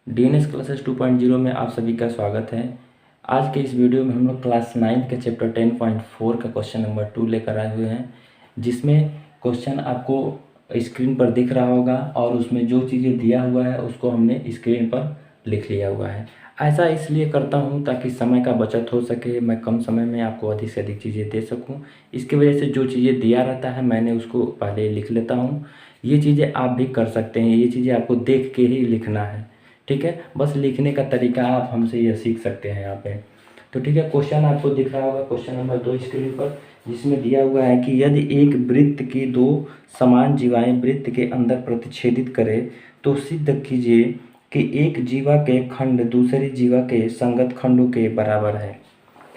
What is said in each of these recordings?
DNS classes 2.0 में आप सभी का स्वागत है। आज के इस वीडियो में हम लोग क्लास 9 के चैप्टर 10.4 का क्वेश्चन नंबर 2 लेकर आए हुए हैं, जिसमें क्वेश्चन आपको स्क्रीन पर दिख रहा होगा और उसमें जो चीज़ें दिया हुआ है उसको हमने स्क्रीन पर लिख लिया हुआ है। ऐसा इसलिए करता हूँ ताकि समय का बचत हो सके, मैं कम समय में आपको अधिक से अधिक चीज़ें दे सकूँ। इसकी वजह से जो चीज़ें दिया रहता है मैंने उसको पहले लिख लेता हूँ। ये चीज़ें आप भी कर सकते हैं, ये चीज़ें आपको देख के ही लिखना है, ठीक है। बस लिखने का तरीका आप हमसे यह सीख सकते हैं यहाँ पे। तो ठीक है, क्वेश्चन आपको दिख रहा होगा क्वेश्चन नंबर 2 स्क्रीन पर, जिसमें दिया हुआ है कि यदि एक वृत्त की दो समान जीवाएं वृत्त के अंदर प्रतिच्छेदित करे तो सिद्ध कीजिए कि एक जीवा के खंड दूसरी जीवा के संगत खंडों के बराबर है।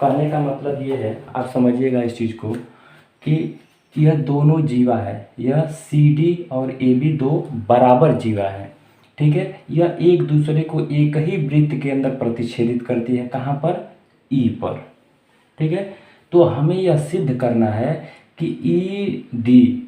कहने का मतलब ये है, आप समझिएगा इस चीज़ को, कि यह दोनों जीवा है, यह सी डी और ए बी दो बराबर जीवा है, ठीक है। यह एक दूसरे को एक ही वृत्त के अंदर प्रतिच्छेदित करती है, कहाँ पर? ई पर, ठीक है। तो हमें यह सिद्ध करना है कि ई डी,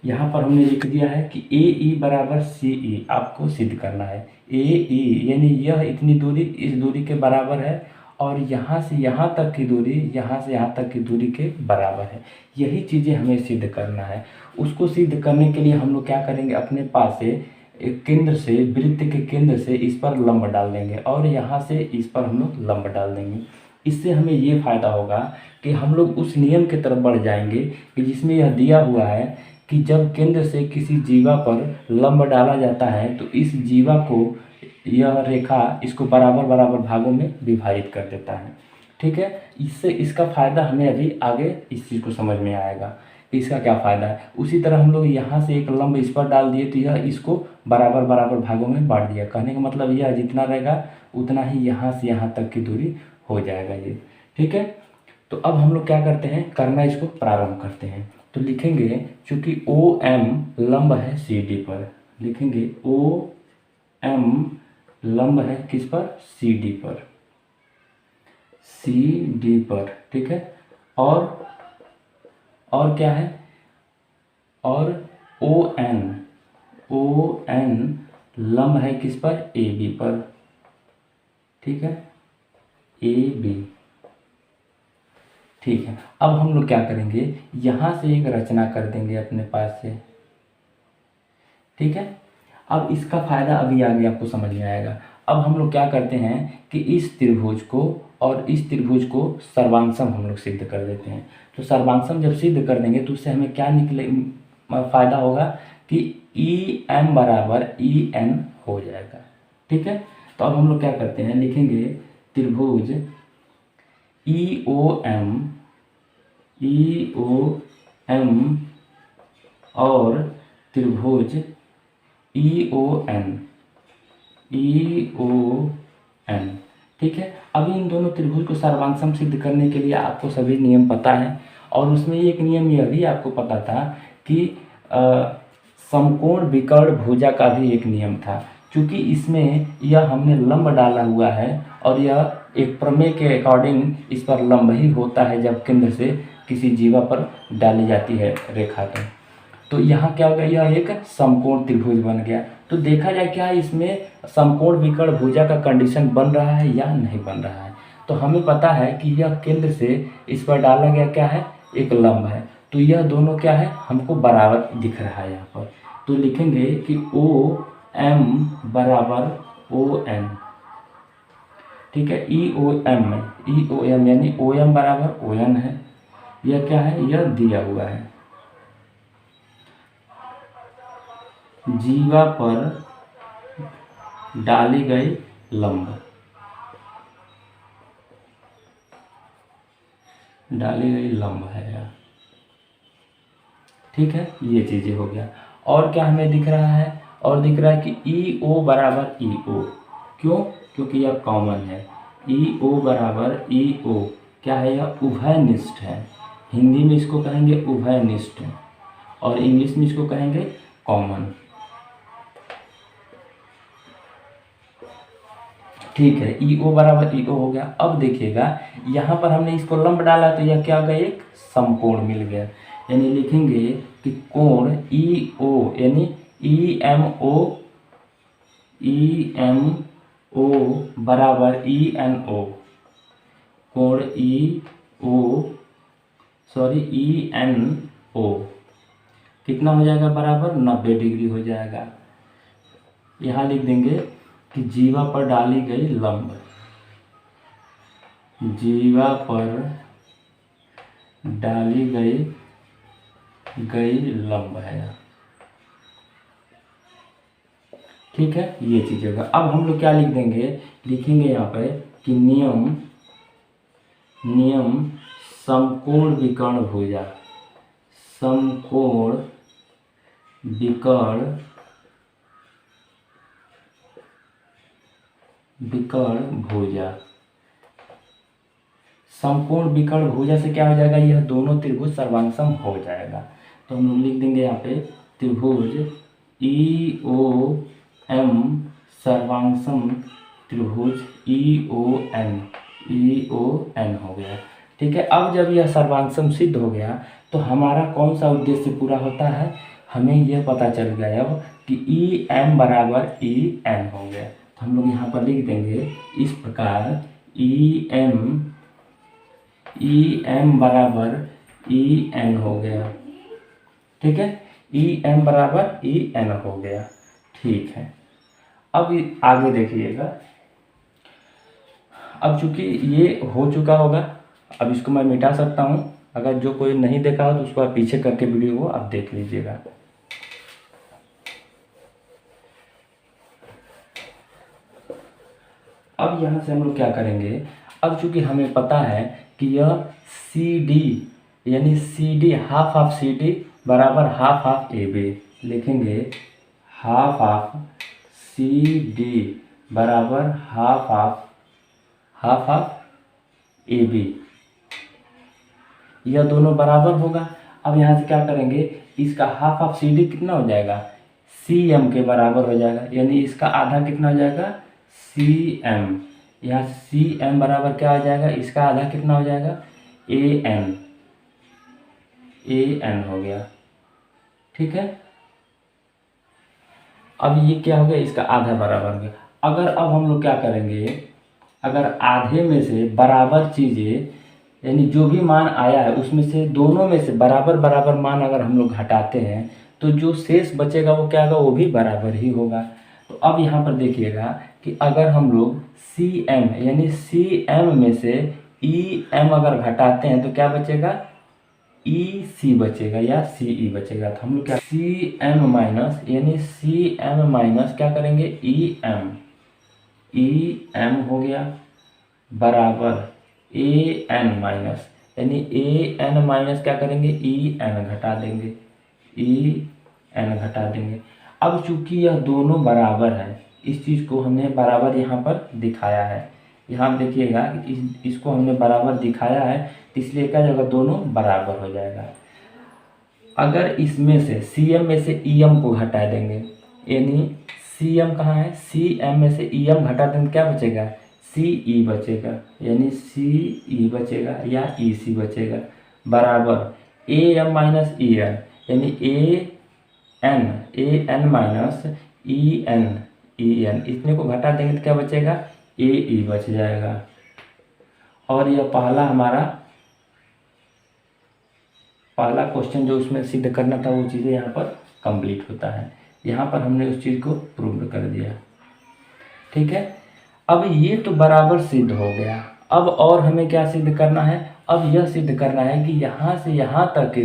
यहाँ पर हमने लिख दिया है कि ए ई बराबर सी ई, आपको सिद्ध करना है। ए ई यानी यह इतनी दूरी इस दूरी के बराबर है और यहाँ से यहाँ तक की दूरी यहाँ से यहाँ तक की दूरी के बराबर है। यही चीज़ें हमें सिद्ध करना है। उसको सिद्ध करने के लिए हम लोग क्या करेंगे, अपने पास से एक केंद्र से, वृत्त के केंद्र से इस पर लंब डाल देंगे और यहाँ से इस पर हम लोग लंब डाल देंगे। इससे हमें ये फ़ायदा होगा कि हम लोग उस नियम की तरफ बढ़ जाएंगे कि जिसमें यह दिया हुआ है कि जब केंद्र से किसी जीवा पर लंब डाला जाता है तो इस जीवा को यह रेखा इसको बराबर बराबर भागों में विभाजित कर देता है, ठीक है। इससे इसका फ़ायदा हमें अभी आगे इस चीज़ को समझ में आएगा कि इसका क्या फ़ायदा है। उसी तरह हम लोग यहाँ से एक लंब इस पर डाल दिए तो यह इसको बराबर बराबर भागों में बांट दिया। कहने का मतलब यह जितना रहेगा उतना ही यहाँ से यहाँ तक की दूरी हो जाएगा ये, ठीक है। तो अब हम लोग क्या करते हैं, करना इसको प्रारंभ करते हैं। तो लिखेंगे, चूँकि ओ एम लंब है सी डी पर, लिखेंगे ओ एम लंब है किस पर? सी डी पर, सी डी पर, ठीक है। और क्या है? और ओ एन लंब है किस पर? ए बी पर, ठीक है, ए बी, ठीक है। अब हम लोग क्या करेंगे, यहाँ से एक रचना कर देंगे अपने पास से, ठीक है। अब इसका फायदा अभी आगे आपको समझ में आएगा। अब हम लोग क्या करते हैं कि इस त्रिभुज को और इस त्रिभुज को सर्वांशम हम लोग सिद्ध कर देते हैं। तो सर्वांशम जब सिद्ध कर देंगे तो उससे हमें क्या निकले फायदा होगा कि ई एम बराबर ई एन हो जाएगा, ठीक है। तो अब हम लोग क्या करते हैं, लिखेंगे त्रिभुज ई ओ एम और त्रिभुज ई ओ एन, ठीक है। अभी इन दोनों त्रिभुज को सर्वांशम सिद्ध करने के लिए आपको सभी नियम पता है और उसमें एक नियम यह भी आपको पता था कि समकोण विकर्ण भुजा का भी एक नियम था। क्योंकि इसमें यह हमने लंब डाला हुआ है और यह एक प्रमेय के अकॉर्डिंग इस पर लंब ही होता है जब केंद्र से किसी जीवा पर डाली जाती है रेखा तो यहाँ क्या हो गया, यह एक समकोण त्रिभुज बन गया। तो देखा जाए क्या इसमें समकोण विकर्ण भुजा का कंडीशन बन रहा है या नहीं बन रहा है। तो हमें पता है कि यह केंद्र से इस पर डाला गया क्या है, एक लंब है। तो यह दोनों क्या है, हमको बराबर दिख रहा है यहाँ पर। तो लिखेंगे कि ओ एम बराबर ओ एन, ठीक है। ई ओ एम यानी ओ एम बराबर ओ एन है। यह क्या है, यह दिया हुआ है जीवा पर डाली गई लंब, है यार, ठीक है। ये चीज़ें हो गया। और क्या हमें दिख रहा है, और दिख रहा है कि ई ओ बराबर ई ओ, क्यों? क्योंकि यह कॉमन है। ई ओ बराबर ई ओ क्या है, यह उभयनिष्ठ है। हिंदी में इसको कहेंगे उभयनिष्ठ और इंग्लिश में इसको कहेंगे कॉमन, ठीक है। ई ओ बराबर ई ओ हो गया। अब देखिएगा यहाँ पर हमने इसको लंब डाला तो यह क्या हो गया, एक समकोण मिल गया। यानी लिखेंगे कि कोण ई ओ यानी ई एम ओ बराबर ई एन ओ, कोण ई एन ओ कितना हो जाएगा बराबर 90 डिग्री हो जाएगा। यहाँ लिख देंगे कि जीवा पर डाली गई लंब, जीवा पर डाली गई लंब है। ठीक है, ये चीज होगा। अब हम लोग क्या लिख देंगे, लिखेंगे यहाँ पे कि नियम समकोण विकर्ण भुजा, समकोण विकर्ण भुजा। समकोण विकर्ण भुजा से क्या हो जाएगा, यह दोनों त्रिभुज सर्वांगसम हो जाएगा। तो हम लोग लिख देंगे यहाँ पे त्रिभुज ई ओ एम सर्वांगसम त्रिभुज ई ओ एन हो गया। ठीक है, अब जब यह सर्वांगसम सिद्ध हो गया तो हमारा कौन सा उद्देश्य पूरा होता है, हमें यह पता चल गया अब कि ई एम बराबर ई एन हो गया। तो हम लोग यहाँ पर लिख देंगे इस प्रकार ई एम बराबर ई एन हो गया। ठीक है, ई एम बराबर ई एन हो गया। ठीक है, अब आगे देखिएगा। अब चूंकि ये हो चुका होगा, अब इसको मैं मिटा सकता हूँ। अगर जो कोई नहीं देखा हो तो उसको आप पीछे करके वीडियो को आप देख लीजिएगा। अब यहाँ से हम लोग क्या करेंगे, अब चूंकि हमें पता है कि यह सी डी यानी C D half C D बराबर हाफ ए बी, लिखेंगे हाफ सी डी बराबर हाफ ए बी, यह दोनों बराबर होगा। अब यहाँ से क्या करेंगे, इसका हाफ सी डी कितना हो जाएगा, सी एम के बराबर हो जाएगा, यानी इसका आधा कितना हो जाएगा सी एम। यहाँ सी एम बराबर क्या हो जाएगा, इसका आधा कितना हो जाएगा ए एन हो गया। ठीक है, अब ये क्या हो गया, इसका आधा बराबर हो गया। अगर अब हम लोग क्या करेंगे, अगर आधे में से बराबर चीज़ें यानी जो भी मान आया है उसमें से दोनों में से बराबर मान अगर हम लोग घटाते हैं तो जो शेष बचेगा वो क्या होगा, वो भी बराबर ही होगा। तो अब यहाँ पर देखिएगा कि अगर हम लोग सी एम यानी सी एम में से ई एम अगर घटाते हैं तो क्या बचेगा, ई सी बचेगा या सी ई बचेगा। तो हम लोग क्या सी एम माइनस यानी सी एम माइनस क्या करेंगे ई एम हो गया बराबर ए एन माइनस यानी ए एन माइनस क्या करेंगे ई एन घटा देंगे। अब चूंकि यह दोनों बराबर है, इस चीज़ को हमने बराबर यहाँ पर दिखाया है। यहाँ देखिएगा इसको हमने बराबर दिखाया है, इसलिए क्या जगह दोनों बराबर हो जाएगा। अगर इसमें से सी एम में से ई एम को घटा देंगे, यानी सी एम कहाँ है, सी एम में से ई एम घटा देंगे क्या बचेगा सी ई बचेगा, यानी सी ई बचेगा या ई सी बचेगा बराबर A M minus E N यानी A N minus E N इतने को घटा देंगे तो क्या बचेगा ए ई बच जाएगा। और यह पहला क्वेश्चन जो उसमें सिद्ध करना था वो चीज़ें यहाँ पर कंप्लीट होता है। यहाँ पर हमने उस चीज़ को प्रूव कर दिया। ठीक है, अब ये तो बराबर सिद्ध हो गया। अब और हमें क्या सिद्ध करना है, अब यह सिद्ध करना है कि यहाँ से यहाँ तक की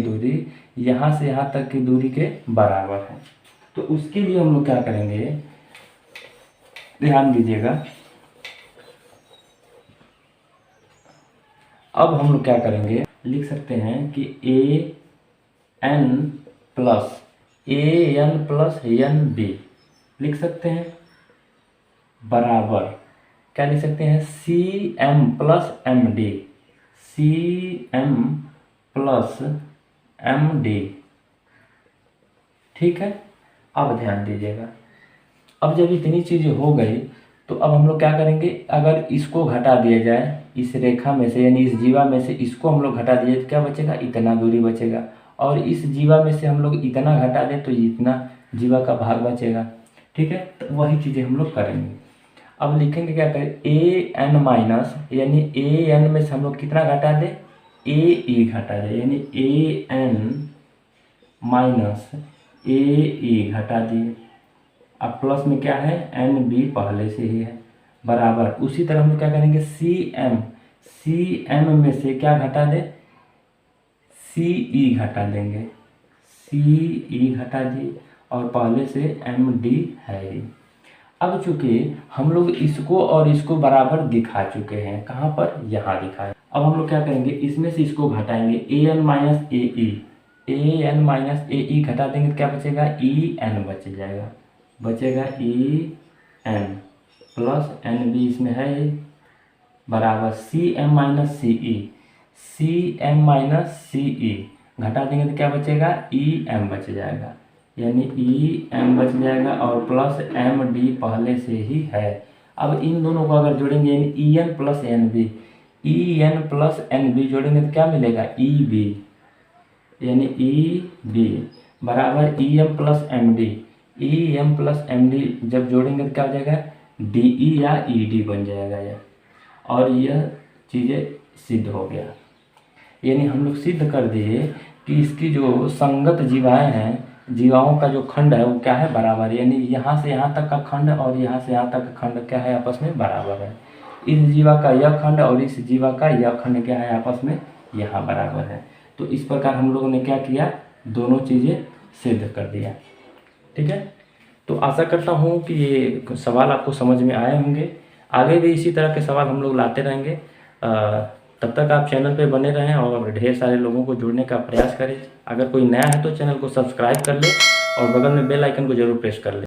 दूरी के बराबर है। तो उसके लिए हम लोग क्या करेंगे, ध्यान दीजिएगा। अब हम लोग क्या करेंगे, लिख सकते हैं कि A N plus N B लिख सकते हैं बराबर क्या लिख सकते हैं C M plus M D. ठीक है, अब ध्यान दीजिएगा। अब जब इतनी चीज़ें हो गई तो अब हम लोग क्या करेंगे, अगर इसको घटा दिया जाए इस रेखा में से यानी इस जीवा में से इसको हम लोग घटा दिए तो क्या बचेगा, इतना दूरी बचेगा। और इस जीवा में से हम लोग इतना घटा दें तो इतना जीवा का भाग बचेगा। ठीक है, तो वही चीज़ें हम लोग करेंगे। अब लिखेंगे क्या करें, ए एन माइनस, यानी ए एन में से हम लोग कितना घटा दें, ए ई घटा दें, यानी ए एन माइनस ए ई घटा दिए। अब प्लस में क्या है, एन बी पहले से ही है, बराबर। उसी तरह हम लोग क्या करेंगे, सी एम में से क्या घटा दें, सी ई घटा देंगे, सी ई घटा दिए और पहले से एम डी है ही। अब चूंकि हम लोग इसको और इसको बराबर दिखा चुके हैं, कहाँ पर, यहाँ दिखाए। अब हम लोग क्या करेंगे, इसमें से इसको घटाएंगे, ए एन माइनस ए ई, ए एन माइनस ए ई घटा देंगे तो क्या बचेगा, ई एन बच जाएगा, बचेगा E N plus N B इसमें है बराबर C M minus C E, C M minus C E घटा देंगे तो क्या बचेगा, ई एम बच जाएगा, यानी ई एम बच जाएगा और प्लस एम डी पहले से ही है। अब इन दोनों को अगर जोड़ेंगे, यानी E N plus N B, E N plus N B जोड़ेंगे तो क्या मिलेगा, ई बी, यानी ई बी बराबर E M plus M D, E M plus M D जब जोड़ेंगे तो क्या हो जाएगा, डी ई या ई डी बन जाएगा यह, और यह चीज़ें सिद्ध हो गया। यानी हम लोग सिद्ध कर दिए कि इसकी जो संगत जीवाएं हैं, जीवाओं का जो खंड है वो क्या है, बराबर, यानी यहाँ से यहाँ तक का खंड और यहाँ से यहाँ तक का खंड क्या है, आपस में बराबर है। इस जीवा का यह खंड और इस जीवा का यह खंड क्या है, आपस में यहाँ बराबर है। तो इस प्रकार हम लोगों ने क्या किया, दोनों चीज़ें सिद्ध कर दिया। ठीक है, तो आशा करता हूँ कि ये सवाल आपको समझ में आए होंगे। आगे भी इसी तरह के सवाल हम लोग लाते रहेंगे। तब तक आप चैनल पे बने रहें और ढेर सारे लोगों को जुड़ने का प्रयास करें। अगर कोई नया है तो चैनल को सब्सक्राइब कर ले और बगल में बेल आइकन को जरूर प्रेस कर ले।